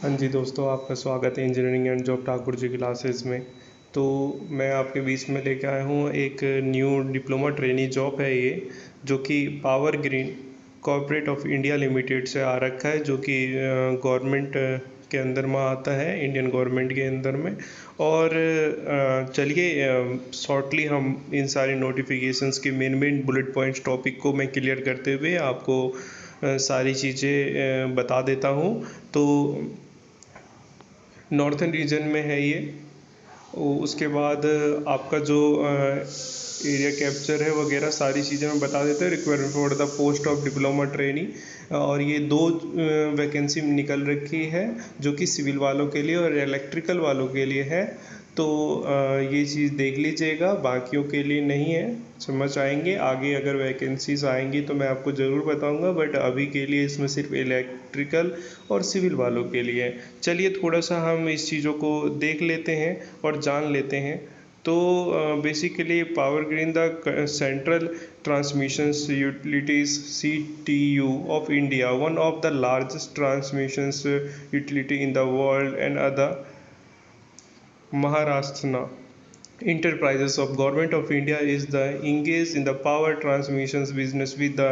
हाँ जी दोस्तों, आपका स्वागत है engineering and job Thakur ji classes में। तो मैं आपके बीच में लेके आया हूँ एक न्यू डिप्लोमा ट्रेनी जॉब है ये, जो कि power green corporate of India limited से आ रखा है, जो कि गवर्नमेंट के अंदर में आता है, इंडियन गवर्नमेंट के अंदर में। और चलिए शॉर्टली हम इन सारे नोटिफिकेशंस के मेन बुलेट पॉइंट्स टॉपिक को मैं क्लियर करते हुए आपको सारी चीज़ें बता देता हूँ। तो नॉर्थन रीजन में है ये। उसके बाद आपका जो एरिया कैप्चर है वगैरह सारी चीज़ें मैं बता देता हूँ। Requirement for the post of diploma trainee, और ये दो वैकेंसी निकल रखी है, जो कि सिविल वालों के लिए और इलेक्ट्रिकल वालों के लिए है। तो ये चीज़ देख लीजिएगा, बाकियों के लिए नहीं है। समझ आएंगे आगे, अगर वैकेंसीज आएंगी तो मैं आपको ज़रूर बताऊंगा, बट अभी के लिए इसमें सिर्फ इलेक्ट्रिकल और सिविल वालों के लिए है। चलिए थोड़ा सा हम इस चीज़ों को देख लेते हैं और जान लेते हैं। तो basically power green the central transmission utilities CTU of India, one of the largest transmission utility in the world and other Maharashtra Enterprises of Government of India is the engaged in the power transmissions business with the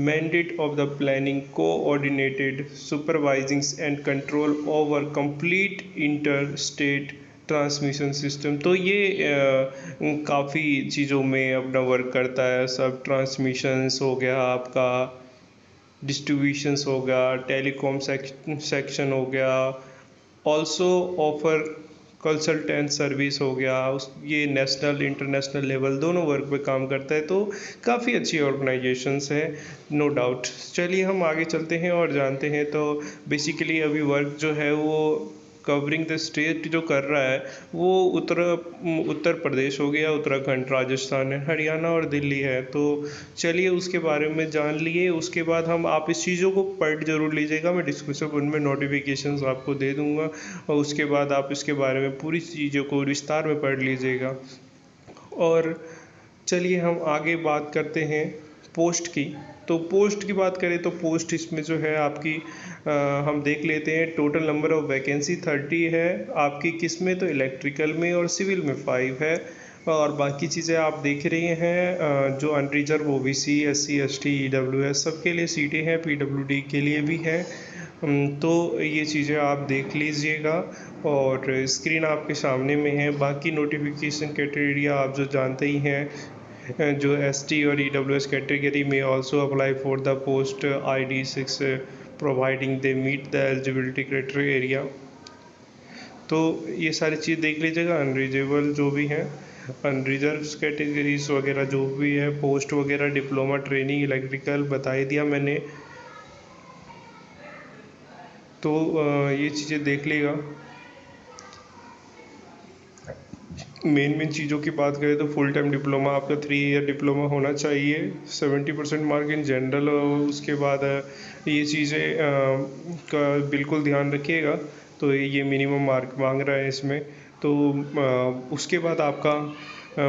mandate of the planning, coordinated, supervising and control over complete interstate transmission system. तो ये काफ़ी चीज़ों में अपना work करता है। सब transmissions हो गया, आपका डिस्ट्रीब्यूशंस हो गया, टेलीकॉम सेक्शन हो गया, ऑल्सो ऑफर कंसल्टेंट सर्विस हो गया। ये नेशनल इंटरनेशनल लेवल दोनों वर्क पे काम करता है। तो काफ़ी अच्छी ऑर्गेनाइजेशंस है, नो डाउट। चलिए हम आगे चलते हैं और जानते हैं। तो बेसिकली अभी वर्क जो है वो कवरिंग द स्टेट जो कर रहा है वो उत्तर प्रदेश हो गया, उत्तराखंड, राजस्थान है, हरियाणा और दिल्ली है। तो चलिए उसके बारे में जान लिए। उसके बाद हम आप इस चीज़ों को पढ़ जरूर लीजिएगा, मैं डिस्क्रिप्शन में नोटिफिकेशंस आपको दे दूंगा, और उसके बाद आप इसके बारे में पूरी चीज़ों को विस्तार में पढ़ लीजिएगा। और चलिए हम आगे बात करते हैं पोस्ट की। तो पोस्ट की बात करें तो पोस्ट इसमें जो है आपकी हम देख लेते हैं। टोटल नंबर ऑफ वैकेंसी 30 है आपकी, किस में? तो इलेक्ट्रिकल में और सिविल में 5 है। और बाकी चीज़ें आप देख रही हैं, जो unreserved OBC SC ST EWS सबके लिए सीटें हैं, PWD के लिए भी है। तो ये चीज़ें आप देख लीजिएगा, और स्क्रीन आपके सामने में है। बाकी नोटिफिकेशन क्राइटेरिया आप जो जानते ही हैं, जो ST और EWS कैटेगरी में also apply for the post ID6 providing they meet the eligibility criteria. तो ये सारी चीज़ देख लीजिएगा। अनरिजर्वेबल जो भी हैं, अनरिजर्व कैटेगरीज वगैरह जो भी है, पोस्ट वगैरह, डिप्लोमा ट्रेनिंग इलेक्ट्रिकल बता ही दिया मैंने। तो ये चीज़ें देख लेगा। मेन चीज़ों की बात करें तो फुल टाइम डिप्लोमा आपका 3 ईयर डिप्लोमा होना चाहिए, 70% मार्क इन जनरल। उसके बाद ये चीज़ें का बिल्कुल ध्यान रखिएगा। तो ये मिनिमम मार्क मांग रहा है इसमें। तो उसके बाद आपका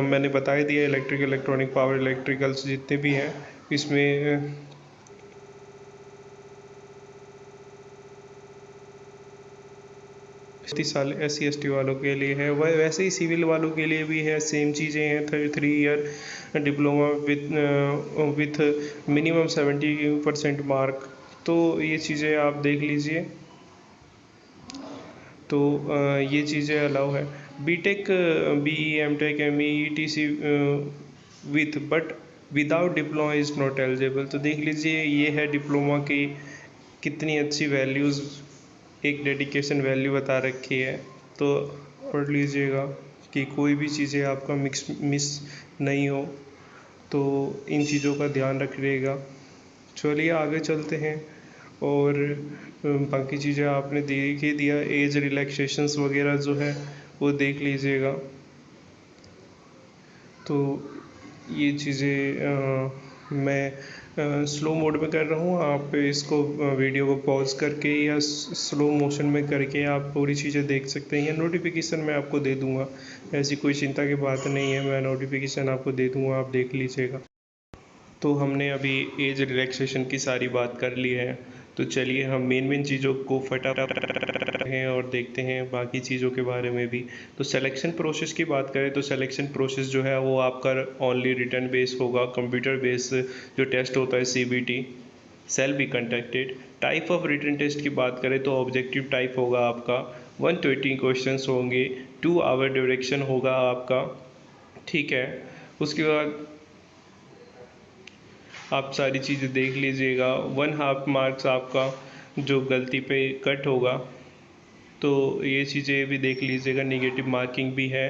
मैंने बता ही दिया, इलेक्ट्रिकल, इलेक्ट्रॉनिक, पावर, इलेक्ट्रिकल्स जितने भी हैं इसमें 30 साल SC ST वालों के लिए है। वह वैसे ही सिविल वालों के लिए भी है, सेम चीज़ें हैं। 3 year diploma with minimum 70% mark. तो ये चीज़ें आप देख लीजिए। तो ये चीज़ें अलाउ है। BTech BE MTech ME ETC with but without diploma is not eligible. तो देख लीजिए ये है डिप्लोमा की कितनी अच्छी वैल्यूज़, एक डेडिकेशन वैल्यू बता रखी है। तो पढ़ लीजिएगा कि कोई भी चीज़ें आपका मिस नहीं हो। तो इन चीज़ों का ध्यान रखिएगा। चलिए आगे चलते हैं, और बाकी चीज़ें आपने देख ही दिया। एज रिलैक्सेशंस वगैरह जो है वो देख लीजिएगा। तो ये चीज़ें मैं स्लो मोड में कर रहा हूँ। आप इसको वीडियो को पॉज करके या स्लो मोशन में करके आप पूरी चीज़ें देख सकते हैं, या नोटिफिकेशन मैं आपको दे दूँगा। ऐसी कोई चिंता की बात नहीं है, मैं नोटिफिकेशन आपको दे दूँगा, आप देख लीजिएगा। तो हमने अभी एज रिलैक्सेशन की सारी बात कर ली है। तो चलिए हम मेन चीज़ों को फटाफट हैं और देखते हैं बाकी चीज़ों के बारे में भी। तो सिलेक्शन प्रोसेस की बात करें तो सिलेक्शन प्रोसेस जो है वो आपका ओनली रिटर्न बेस होगा, कंप्यूटर बेस जो टेस्ट होता है CBT shall be conducted. Type of written test की बात करें तो ऑब्जेक्टिव टाइप होगा आपका, 120 क्वेश्चंस होंगे, 2 आवर ड्यूरेक्शन होगा आपका, ठीक है। उसके बाद आप सारी चीज़ें देख लीजिएगा। 1/2 मार्क्स आपका जो गलती पे कट होगा, तो ये चीज़ें भी देख लीजिएगा, नेगेटिव मार्किंग भी है।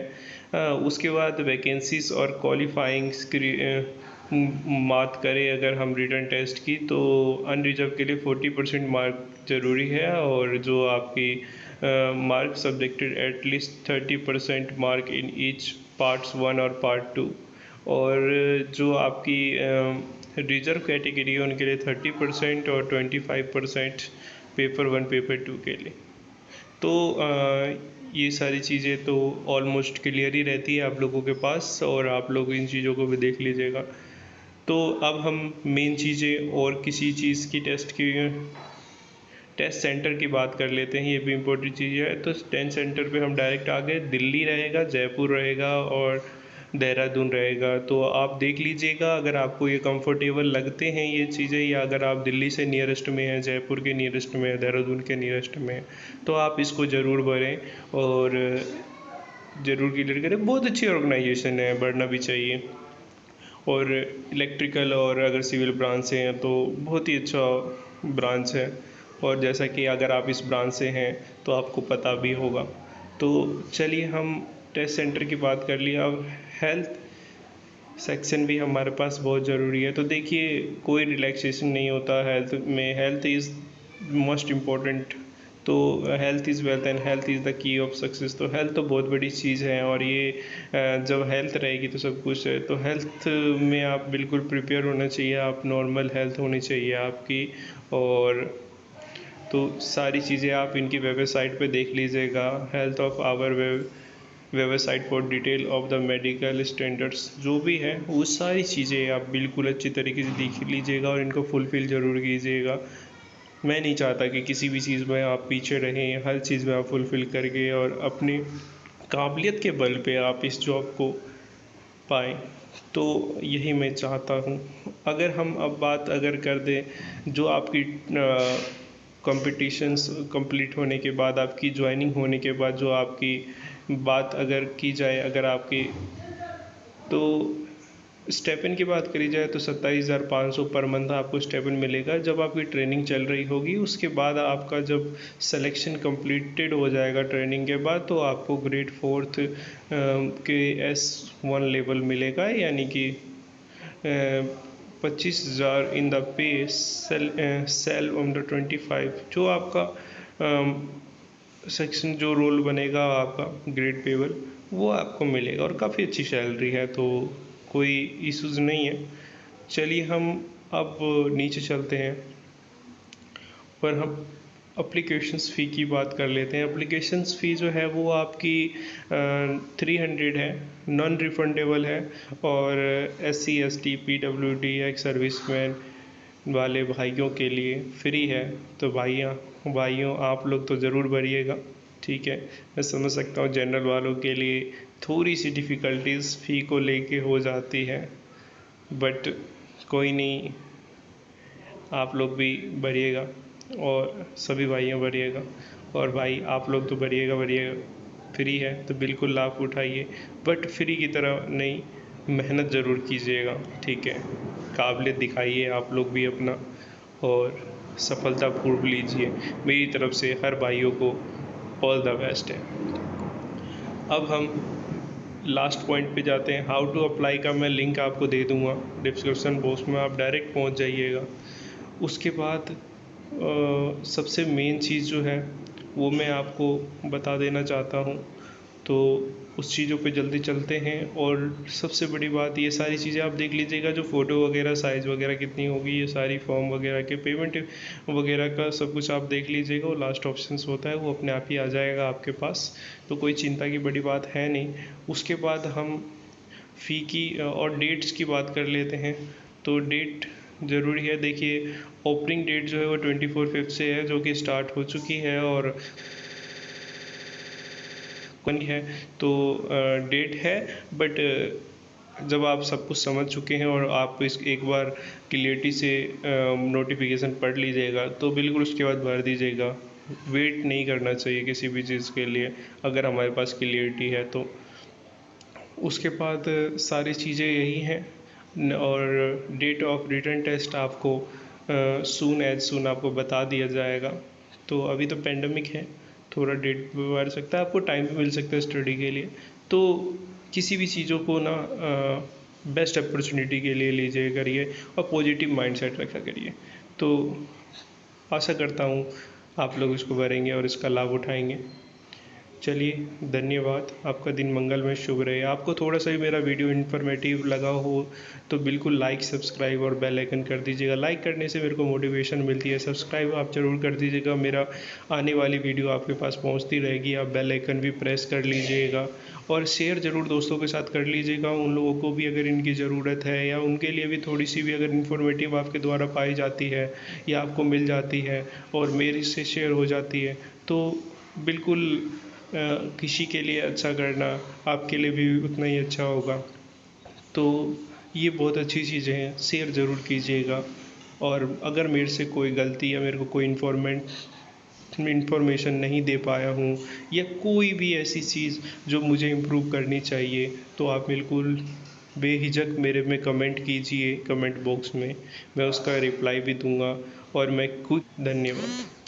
उसके बाद वैकेंसीज और क्वालिफाइंग बात करें अगर हम रिटन टेस्ट की, तो अनरिजर्व के लिए 40% मार्क ज़रूरी है, और जो आपकी mark subjected at least 30% mark in each parts 1 और पार्ट 2, और जो आपकी रिजर्व कैटेगरी है उनके लिए 30% और 25% पेपर 1 पेपर 2 के लिए। तो ये सारी चीज़ें तो ऑलमोस्ट क्लियर ही रहती है आप लोगों के पास, और आप लोग इन चीज़ों को भी देख लीजिएगा। तो अब हम मेन चीज़ें और किसी चीज़ की टेस्ट सेंटर की बात कर लेते हैं, ये भी इम्पोर्टेंट चीज़ है। तो टेस्ट सेंटर पे हम डायरेक्ट आ गए, दिल्ली रहेगा, जयपुर रहेगा और देहरादून रहेगा। तो आप देख लीजिएगा अगर आपको ये कंफर्टेबल लगते हैं ये चीज़ें, या अगर आप दिल्ली से नियरेस्ट में हैं, जयपुर के नियरेस्ट में है, देहरादून के नियरेस्ट में है, तो आप इसको ज़रूर भरें और ज़रूर क्लियर करें। बहुत अच्छी ऑर्गेनाइजेशन है, बढ़ना भी चाहिए। और इलेक्ट्रिकल और अगर सिविल ब्रांच से हैं तो बहुत ही अच्छा ब्रांच है, और जैसा कि अगर आप इस ब्रांच से हैं तो आपको पता भी होगा। तो चलिए हम टेस्ट सेंटर की बात कर लिया, अब हेल्थ सेक्शन भी हमारे पास बहुत ज़रूरी है। तो देखिए कोई रिलैक्सेशन नहीं होता हेल्थ में, हेल्थ इज़ मोस्ट इम्पॉर्टेंट। तो health is wealth and health is the key of success. तो हेल्थ तो बहुत बड़ी चीज़ है, और ये जब हेल्थ रहेगी तो सब कुछ है। तो हेल्थ में आप बिल्कुल प्रिपेयर होना चाहिए, आप नॉर्मल हेल्थ होनी चाहिए आपकी। और तो सारी चीज़ें आप इनकी वेबसाइट पे देख लीजिएगा, health of our website for detail of the medical standards जो भी है, वो सारी चीज़ें आप बिल्कुल अच्छी तरीके से देख लीजिएगा और इनको फुलफ़िल ज़रूर कीजिएगा। मैं नहीं चाहता कि किसी भी चीज़ में आप पीछे रहें, हर चीज़ में आप फुलफ़िल करके और अपनी काबिलियत के बल पे आप इस जॉब को पाएँ। तो यही मैं चाहता हूँ। अगर हम अब बात अगर कर दें जो आपकी कॉम्पिटिशन्स कंप्लीट होने के बाद, आपकी ज्वाइनिंग होने के बाद जो आपकी बात अगर की जाए, अगर आपकी तो स्टेपन की बात करी जाए तो 27,500 पर मंथ आपको स्टेपन मिलेगा जब आपकी ट्रेनिंग चल रही होगी। उसके बाद आपका जब सिलेक्शन कंप्लीटेड हो जाएगा ट्रेनिंग के बाद, तो आपको ग्रेड 4th के S1 लेवल मिलेगा, यानी कि 25,000 in the pay cell under 25। जो आपका सेक्शन जो रोल बनेगा आपका ग्रेड पेबल, वो आपको मिलेगा, और काफ़ी अच्छी सैलरी है, तो कोई इश्यूज़ नहीं है। चलिए हम अब नीचे चलते हैं, पर हम अप्लीकेशंस फ़ी की बात कर लेते हैं। अप्लीकेशंस फ़ी जो है वो आपकी 300 है, नॉन रिफंडेबल है, और SC ST PWD ex serviceman वाले भाइयों के लिए फ्री है। तो भाइयों आप लोग तो ज़रूर भरिएगा, ठीक है। मैं समझ सकता हूँ जनरल वालों के लिए थोड़ी सी डिफ़िकल्टीज़ फ़ी को लेके हो जाती है, बट कोई नहीं, आप लोग भी भरिएगा और सभी भाइयों भरिएगा। और भाई आप लोग तो भरिएगा, फ्री है तो बिल्कुल लाभ उठाइए, बट फ्री की तरह नहीं, मेहनत ज़रूर कीजिएगा, ठीक है। काबिलियत दिखाइए आप लोग भी अपना, और सफलतापूर्व लीजिए। मेरी तरफ से हर भाइयों को ऑल द बेस्ट है। अब हम लास्ट पॉइंट पे जाते हैं, हाउ टू अप्लाई का मैं लिंक आपको दे दूंगा डिस्क्रिप्शन बॉक्स में, आप डायरेक्ट पहुंच जाइएगा। उसके बाद सबसे मेन चीज़ जो है वो मैं आपको बता देना चाहता हूँ, तो उस चीज़ों पे जल्दी चलते हैं। और सबसे बड़ी बात, ये सारी चीज़ें आप देख लीजिएगा, जो फ़ोटो वगैरह साइज़ वगैरह कितनी होगी, ये सारी फॉर्म वगैरह के पेमेंट वगैरह का सब कुछ आप देख लीजिएगा। और लास्ट ऑप्शंस होता है वो अपने आप ही आ जाएगा आपके पास, तो कोई चिंता की बड़ी बात है नहीं। उसके बाद हम फ़ी की और डेट्स की बात कर लेते हैं। तो डेट ज़रूरी है। देखिए ओपनिंग डेट जो है वो 24/5 से है, जो कि स्टार्ट हो चुकी है और कौन है तो डेट है। बट जब आप सब कुछ समझ चुके हैं और आप इस एक बार क्लियरिटी से नोटिफिकेशन पढ़ लीजिएगा तो बिल्कुल उसके बाद भर दीजिएगा। वेट नहीं करना चाहिए किसी भी चीज़ के लिए, अगर हमारे पास क्लियरिटी है तो। उसके बाद सारी चीज़ें यही हैं और डेट ऑफ रिटर्न टेस्ट आपको सून एज सून आपको बता दिया जाएगा। तो अभी तो पेंडेमिक है, थोड़ा डेट बढ़ सकता है, आपको टाइम भी मिल सकता है स्टडी के लिए। तो किसी भी चीज़ों को ना बेस्ट अपॉर्चुनिटी के लिए लीजिए करिए और पॉजिटिव माइंडसेट रखा करिए। तो आशा करता हूँ आप लोग इसको भरेंगे और इसका लाभ उठाएंगे। चलिए धन्यवाद, आपका दिन मंगलमय शुभ रहे। आपको थोड़ा सा भी मेरा वीडियो इन्फॉर्मेटिव लगा हो तो बिल्कुल लाइक सब्सक्राइब और बेल आइकन कर दीजिएगा। लाइक करने से मेरे को मोटिवेशन मिलती है, सब्सक्राइब आप ज़रूर कर दीजिएगा, मेरा आने वाली वीडियो आपके पास पहुंचती रहेगी। आप बेल आइकन भी प्रेस कर लीजिएगा और शेयर ज़रूर दोस्तों के साथ कर लीजिएगा, उन लोगों को भी अगर इनकी ज़रूरत है या उनके लिए भी थोड़ी सी भी अगर इन्फॉर्मेटिव आपके द्वारा पाई जाती है या आपको मिल जाती है और मेरे से शेयर हो जाती है तो बिल्कुल किसी के लिए अच्छा करना आपके लिए भी उतना ही अच्छा होगा। तो ये बहुत अच्छी चीज़ें हैं, शेयर ज़रूर कीजिएगा। और अगर मेरे से कोई गलती या मेरे को कोई इन्फॉर्मेशन नहीं दे पाया हूँ या कोई भी ऐसी चीज़ जो मुझे इम्प्रूव करनी चाहिए तो आप बिल्कुल बेहिचक मेरे में कमेंट कीजिए, कमेंट बॉक्स में मैं उसका रिप्लाई भी दूंगा। और मैं कुछ धन्यवाद।